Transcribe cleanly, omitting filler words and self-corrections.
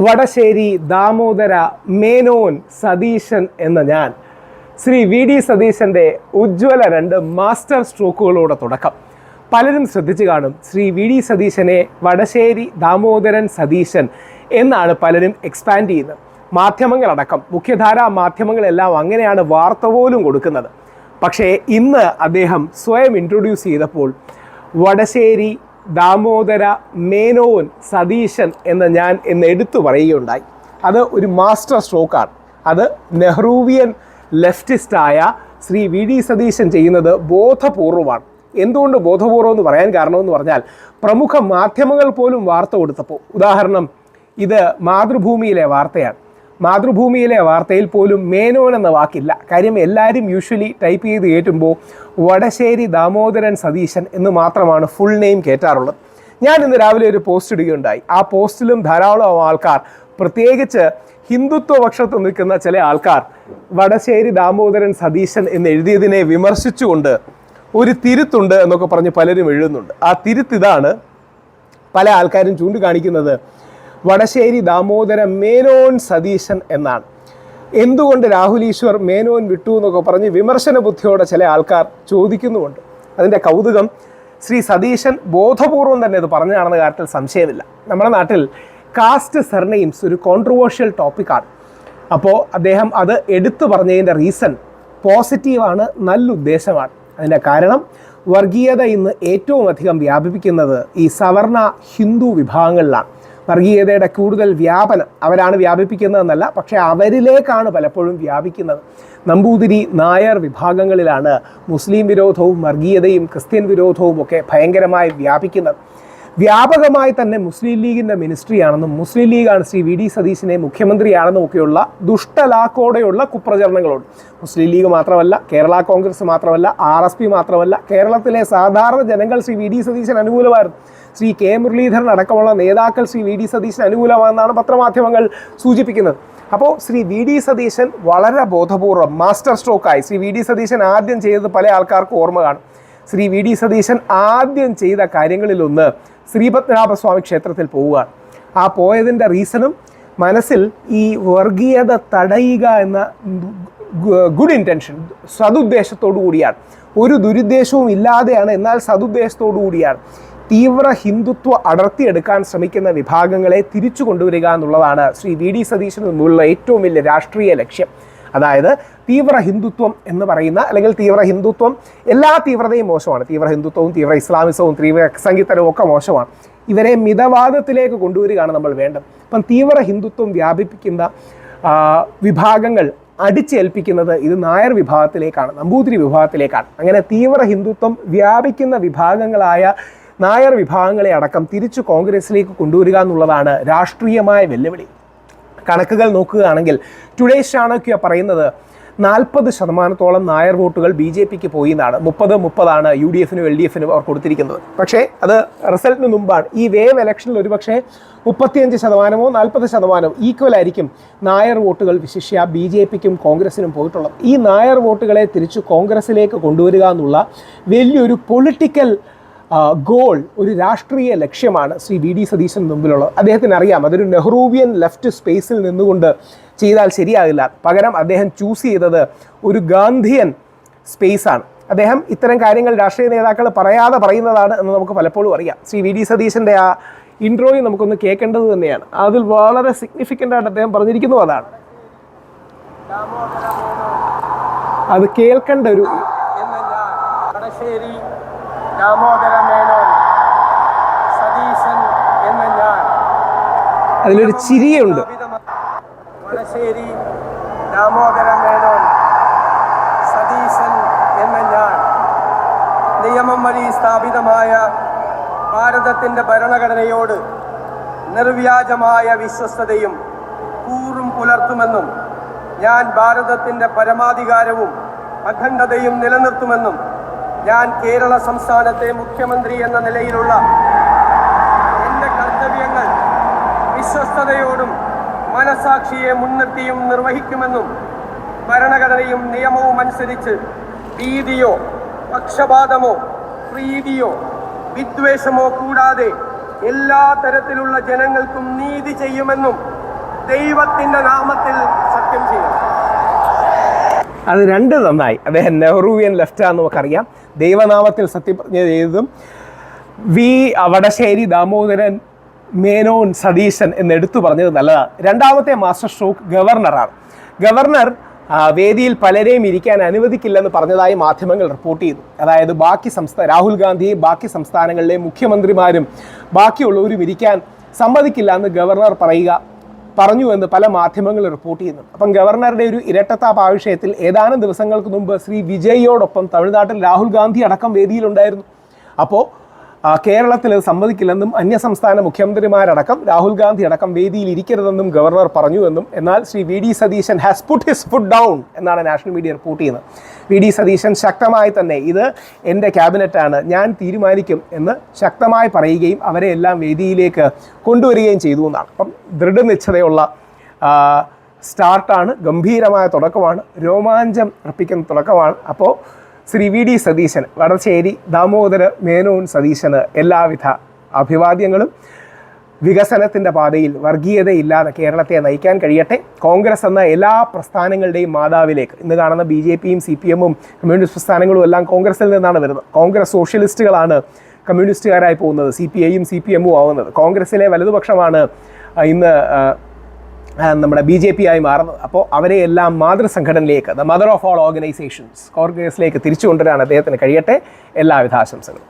വടശ്ശേരി ദാമോദര മേനോൻ സതീശൻ എന്ന ഞാൻ. Shri V D സതീശൻ്റെ ഉജ്ജ്വല 2 master സ്ട്രോക്കുകളോടെ തുടക്കം. പലരും ശ്രദ്ധിച്ചു കാണും, ശ്രീ വി ഡി സതീശനെ വടശ്ശേരി ദാമോദരൻ സതീശൻ എന്നാണ് പലരും എക്സ്പാൻഡ് ചെയ്യുന്നത്. മാധ്യമങ്ങളടക്കം മുഖ്യധാരാ മാധ്യമങ്ങളെല്ലാം അങ്ങനെയാണ് വാർത്ത പോലും കൊടുക്കുന്നത്. പക്ഷേ ഇന്ന് അദ്ദേഹം സ്വയം ഇൻട്രൊഡ്യൂസ് ചെയ്തപ്പോൾ വടശ്ശേരി ദാമോദര മേനോൻ സതീശൻ എന്ന ഞാൻ എന്ന് എടുത്തു പറയുകയുണ്ടായി. അത് ഒരു മാസ്റ്റർ സ്ട്രോക്കാണ്. അത് നെഹ്റൂവിയൻ ലെഫ്റ്റിസ്റ്റായ ശ്രീ വി ഡി സതീശൻ ചെയ്യുന്നത് ബോധപൂർവമാണ്. എന്തുകൊണ്ട് ബോധപൂർവം എന്ന് പറയാൻ കാരണമെന്ന് പറഞ്ഞാൽ, പ്രമുഖ മാധ്യമങ്ങൾ പോലും വാർത്ത കൊടുത്തപ്പോൾ, ഉദാഹരണം ഇത് മാതൃഭൂമിയിലെ വാർത്തയാണ്. മാതൃഭൂമിയിലെ വാർത്തയിൽ പോലും മേനോൻ എന്ന വാക്കില്ല. കാര്യം എല്ലാവരും യൂഷ്വലി ടൈപ്പ് ചെയ്ത് കയറ്റുമ്പോൾ വടശ്ശേരി ദാമോദരൻ സതീശൻ എന്ന് മാത്രമാണ് ഫുൾ നെയിം കയറ്റാറുള്ളത്. ഞാൻ ഇന്ന് രാവിലെ ഒരു പോസ്റ്റ് ഇടുകയുണ്ടായി. ആ പോസ്റ്റിലും ധാരാളം ആൾക്കാർ, പ്രത്യേകിച്ച് ഹിന്ദുത്വ പക്ഷത്ത് നിൽക്കുന്ന ചില ആൾക്കാർ, വടശ്ശേരി ദാമോദരൻ സതീശൻ എന്ന് എഴുതിയതിനെ വിമർശിച്ചുകൊണ്ട് ഒരു തിരുത്തുണ്ട് എന്നൊക്കെ പറഞ്ഞ് പലരും എഴുതുന്നുണ്ട്. ആ തിരുത്തിതാണ് പല ആൾക്കാരും ചൂണ്ടിക്കാണിക്കുന്നത്. വടശ്ശേരി ദാമോദര മേനോൻ സതീശൻ എന്നാണ്. എന്തുകൊണ്ട് രാഹുൽ ഈശ്വർ മേനോൻ വിട്ടു എന്നൊക്കെ പറഞ്ഞ് വിമർശന ബുദ്ധിയോടെ ചില ആൾക്കാർ ചോദിക്കുന്നുമുണ്ട്. അതിൻ്റെ കൗതുകം, ശ്രീ സതീശൻ ബോധപൂർവം തന്നെ ഇത് പറഞ്ഞതാണെന്ന കാര്യത്തിൽ സംശയമില്ല. നമ്മുടെ നാട്ടിൽ കാസ്റ്റ് സർനെയിംസ് ഒരു കോൺട്രവേഴ്ഷ്യൽ ടോപ്പിക്കാണ്. അപ്പോൾ അദ്ദേഹം അത് എടുത്തു പറഞ്ഞതിൻ്റെ റീസൺ പോസിറ്റീവാണ്, നല്ല ഉദ്ദേശമാണ്. അതിൻ്റെ കാരണം, വർഗീയത ഇന്ന് ഏറ്റവും അധികം വ്യാപിപ്പിക്കുന്നത് ഈ സവർണ ഹിന്ദു വിഭാഗങ്ങളിലാണ്. വർഗീയതയുടെ കൂടുതൽ വ്യാപനം അവരാണ് വ്യാപിപ്പിക്കുന്നതെന്നല്ല, പക്ഷേ അവരിലേക്കാണ് പലപ്പോഴും വ്യാപിക്കുന്നത്. നമ്പൂതിരി നായർ വിഭാഗങ്ങളിലാണ് മുസ്ലിം വിരോധവും വർഗീയതയും ക്രിസ്ത്യൻ വിരോധവും ഒക്കെ ഭയങ്കരമായി വ്യാപിക്കുന്നത്. വ്യാപകമായി തന്നെ മുസ്ലിം ലീഗിൻ്റെ മിനിസ്ട്രിയാണെന്നും മുസ്ലിം ലീഗാണ് ശ്രീ വി ഡി സതീശനെ മുഖ്യമന്ത്രിയാണെന്നും ഒക്കെയുള്ള ദുഷ്ടലാക്കോടെയുള്ള കുപ്രചരണങ്ങളുണ്ട്. മുസ്ലിം ലീഗ് മാത്രമല്ല, കേരള കോൺഗ്രസ് മാത്രമല്ല, RSP മാത്രമല്ല, കേരളത്തിലെ സാധാരണ ജനങ്ങൾ ശ്രീ വി ഡി സതീശൻ അനുകൂലമായിരുന്നു. ശ്രീ കെ മുരളീധരൻ അടക്കമുള്ള നേതാക്കൾ ശ്രീ വി ഡി സതീശൻ അനുകൂലമാണെന്നാണ് പത്രമാധ്യമങ്ങൾ സൂചിപ്പിക്കുന്നത്. അപ്പോൾ ശ്രീ വി ഡി സതീശൻ വളരെ ബോധപൂർവം മാസ്റ്റർ സ്ട്രോക്കായി, ശ്രീ വി ഡി സതീശൻ ആദ്യം ചെയ്തത് പല ആൾക്കാർക്കും ഓർമ്മ കാണും. ശ്രീ വി ഡി സതീശൻ ആദ്യം ചെയ്ത കാര്യങ്ങളിലൊന്ന് ശ്രീപത്മനാഭസ്വാമി ക്ഷേത്രത്തിൽ പോവുകയാണ്. ആ പോയതിൻ്റെ റീസണും മനസ്സിൽ ഈ വർഗീയത തടയുക എന്ന ഗുഡ് ഇൻറ്റൻഷൻ, സതുദ്ദേശത്തോടു കൂടിയാണ്. ഒരു ദുരുദ്ദേശവും ഇല്ലാതെയാണ്, എന്നാൽ സതുദ്ദേശത്തോടു കൂടിയാണ്. തീവ്ര ഹിന്ദുത്വ അടർത്തിയെടുക്കാൻ ശ്രമിക്കുന്ന വിഭാഗങ്ങളെ തിരിച്ചു കൊണ്ടുവരിക എന്നുള്ളതാണ് ശ്രീ വി ഡി സതീശന് മുമ്പുള്ള ഏറ്റവും വലിയ രാഷ്ട്രീയ ലക്ഷ്യം. അതായത് തീവ്ര ഹിന്ദുത്വം എന്ന് പറയുന്ന, അല്ലെങ്കിൽ തീവ്ര ഹിന്ദുത്വം, എല്ലാ തീവ്രതയും മോശമാണ്. തീവ്ര ഹിന്ദുത്വവും തീവ്ര ഇസ്ലാമിസവും തീവ്ര സംഗീതവും ഒക്കെ മോശമാണ്. ഇവരെ മിതവാദത്തിലേക്ക് കൊണ്ടുവരികയാണ് നമ്മൾ വേണ്ടത്. അപ്പം തീവ്ര ഹിന്ദുത്വം വ്യാപിപ്പിക്കുന്ന വിഭാഗങ്ങൾ അടിച്ചേൽപ്പിക്കുന്നത് ഇത് നായർ വിഭാഗത്തിലേക്കാണ്, നമ്പൂതിരി വിഭാഗത്തിലേക്കാണ്. അങ്ങനെ തീവ്ര ഹിന്ദുത്വം വ്യാപിക്കുന്ന വിഭാഗങ്ങളായ നായർ വിഭാഗങ്ങളെ അടക്കം തിരിച്ചു കോൺഗ്രസിലേക്ക് കൊണ്ടുവരിക എന്നുള്ളതാണ് രാഷ്ട്രീയമായ വെല്ലുവിളി. കണക്കുകൾ നോക്കുകയാണെങ്കിൽ ടുഡേസ് ചാണക്യ പറയുന്നത് 40% നായർ വോട്ടുകൾ BJPക്ക് പോയി എന്നാണ്. 30-30 UDFനും LDFനും അവർ കൊടുത്തിരിക്കുന്നത്. പക്ഷേ അത് റിസൾട്ടിന് മുമ്പാണ്. ഈ വേവ് ഇലക്ഷനിൽ ഒരുപക്ഷെ 35%-40% 40% ഈക്വൽ ആയിരിക്കും നായർ വോട്ടുകൾ വിശിഷ്യ BJPക്കും കോൺഗ്രസിനും പോയിട്ടുള്ളത്. ഈ നായർ വോട്ടുകളെ തിരിച്ചു കോൺഗ്രസിലേക്ക് കൊണ്ടുവരിക എന്നുള്ള വലിയൊരു പൊളിറ്റിക്കൽ ഗോൾ, ഒരു രാഷ്ട്രീയ ലക്ഷ്യമാണ് ശ്രീ വി ഡി സതീശന് മുമ്പിലുള്ളത്. അദ്ദേഹത്തിന് അറിയാം അതൊരു നെഹ്റൂവിയൻ ലെഫ്റ്റ് സ്പേസിൽ നിന്നുകൊണ്ട് ചെയ്താൽ ശരിയാകില്ല. പകരം അദ്ദേഹം ചൂസ് ചെയ്തത് ഒരു ഗാന്ധിയൻ സ്പേസാണ്. അദ്ദേഹം ഇത്തരം കാര്യങ്ങൾ രാഷ്ട്രീയ നേതാക്കൾ പറയാതെ പറയുന്നതാണ് എന്ന് നമുക്ക് പലപ്പോഴും അറിയാം. ശ്രീ വി ഡി സതീശൻ്റെ ആ ഇൻട്രോയും നമുക്കൊന്ന് കേൾക്കേണ്ടത് തന്നെയാണ്. അതിൽ വളരെ സിഗ്നിഫിക്കൻ്റ് ആയിട്ട് അദ്ദേഹം പറഞ്ഞിരിക്കുന്നു. അതാണ് അത് കേൾക്കേണ്ട ഒരു ദാമോദര മേനോൻ സതീശൻ എന്ന ഞാൻ. അതിലൊരു ചിരിയുണ്ട്. വടശ്ശേരി ദാമോദര മേനോൻ സതീശൻ എന്ന ഞാൻ നിയമം വഴി സ്ഥാപിതമായ ഭാരതത്തിൻ്റെ ഭരണഘടനയോട് നിർവ്യാജമായ വിശ്വസ്തതയും കൂറും പുലർത്തുമെന്നും ഞാൻ ഭാരതത്തിൻ്റെ പരമാധികാരവും അഖണ്ഡതയും നിലനിർത്തുമെന്നും ഞാൻ കേരള സംസ്ഥാനത്തെ മുഖ്യമന്ത്രി എന്ന നിലയിലുള്ള എൻ്റെ കർത്തവ്യങ്ങൾ വിശ്വസ്തയോടും മനസാക്ഷിയെ മുൻനിർത്തിയും നിർവഹിക്കുമെന്നും ഭരണഘടനയും നിയമവും അനുസരിച്ച് ഭീതിയോ പക്ഷപാതമോ പ്രീതിയോ വിദ്വേഷമോ കൂടാതെ എല്ലാ തരത്തിലുള്ള ജനങ്ങൾക്കും നീതി ചെയ്യുമെന്നും ദൈവത്തിൻ്റെ നാമത്തിൽ സത്യം ചെയ്യുന്നു. അത് രണ്ട് നന്നായി. അദ്ദേഹം നെഹ്റുവിയൻ ലെഫ്റ്റാന്ന് നമുക്കറിയാം. ദൈവനാമത്തിൽ സത്യപ്രതിജ്ഞ ചെയ്തതും വടശ്ശേരി ദാമോദരൻ മേനോൻ സതീശൻ എന്ന് എടുത്തു പറഞ്ഞത് നല്ലതാണ്. രണ്ടാമത്തെ മാസ്റ്റർ സ്ട്രോക്ക് ഗവർണറാണ്. ഗവർണർ വേദിയിൽ പലരെയും ഇരിക്കാൻ അനുവദിക്കില്ലെന്ന് പറഞ്ഞതായി മാധ്യമങ്ങൾ റിപ്പോർട്ട് ചെയ്തു. അതായത് രാഹുൽ ഗാന്ധിയും ബാക്കി സംസ്ഥാനങ്ങളിലെ മുഖ്യമന്ത്രിമാരും ബാക്കിയുള്ളവരും ഇരിക്കാൻ സമ്മതിക്കില്ല എന്ന് ഗവർണർ പറഞ്ഞു എന്ന് പല മാധ്യമങ്ങൾ റിപ്പോർട്ട് ചെയ്യുന്നു. അപ്പം ഗവർണറുടെ ഒരു ഇരട്ടത്താപ്പ് ആ വിഷയത്തിൽ ഏതാനും ദിവസങ്ങൾക്ക് മുമ്പ് ശ്രീ വിജയോടൊപ്പം തമിഴ്നാട്ടിൽ രാഹുൽ ഗാന്ധി അടക്കം വേദിയിലുണ്ടായിരുന്നു. അപ്പോൾ കേരളത്തിൽ അത് സമ്മതിക്കില്ലെന്നും അന്യസംസ്ഥാന മുഖ്യമന്ത്രിമാരടക്കം രാഹുൽ ഗാന്ധി അടക്കം വേദിയിൽ ഇരിക്കരുതെന്നും ഗവർണർ പറഞ്ഞുവെന്നും, എന്നാൽ Shri V D Satheesan has put his foot down എന്നാണ് നാഷണൽ മീഡിയ റിപ്പോർട്ട് ചെയ്യുന്നത്. വി ഡി സതീശൻ ശക്തമായി തന്നെ ഇത് എൻ്റെ ക്യാബിനറ്റാണ്, ഞാൻ തീരുമാനിക്കും എന്ന് ശക്തമായി പറയുകയും അവരെ എല്ലാം വേദിയിലേക്ക് കൊണ്ടുവരികയും ചെയ്തു എന്നാണ്. അപ്പം ദൃഢനിശ്ചതയുള്ള സ്റ്റാർട്ടാണ്, ഗംഭീരമായ തുടക്കമാണ്, രോമാഞ്ചം അർപ്പിക്കുന്ന തുടക്കമാണ്. അപ്പോൾ ശ്രീ വി ഡി സതീശൻ, വടശ്ശേരി ദാമോദര മേനോൻ സതീശന് എല്ലാവിധ അഭിവാദ്യങ്ങളും. വികസനത്തിൻ്റെ പാതയിൽ വർഗീയതയില്ലാതെ കേരളത്തെ നയിക്കാൻ കഴിയട്ടെ. കോൺഗ്രസ് എന്ന എല്ലാ പ്രസ്ഥാനങ്ങളുടെയും മാതാവിലേക്ക്, ഇന്ന് കാണുന്ന BJPയും CPMഉം കമ്മ്യൂണിസ്റ്റ് പ്രസ്ഥാനങ്ങളും എല്ലാം കോൺഗ്രസിൽ നിന്നാണ് വരുന്നത്. കോൺഗ്രസ് സോഷ്യലിസ്റ്റുകളാണ് കമ്മ്യൂണിസ്റ്റുകാരായി പോകുന്നത്, CPIയും CPMഉം ആവുന്നത്. കോൺഗ്രസിലെ വലതുപക്ഷമാണ് ഇന്ന് നമ്മുടെ BJP ആയി മാറുന്നത്. അപ്പോൾ അവരെ എല്ലാം മാതൃസംഘടനയിലേക്ക്, the mother of all organisations, കോൺഗ്രസിലേക്ക് തിരിച്ചു കൊണ്ടുവരാൻ അദ്ദേഹത്തിന് കഴിയട്ടെ. എല്ലാവിധ ആശംസകളും.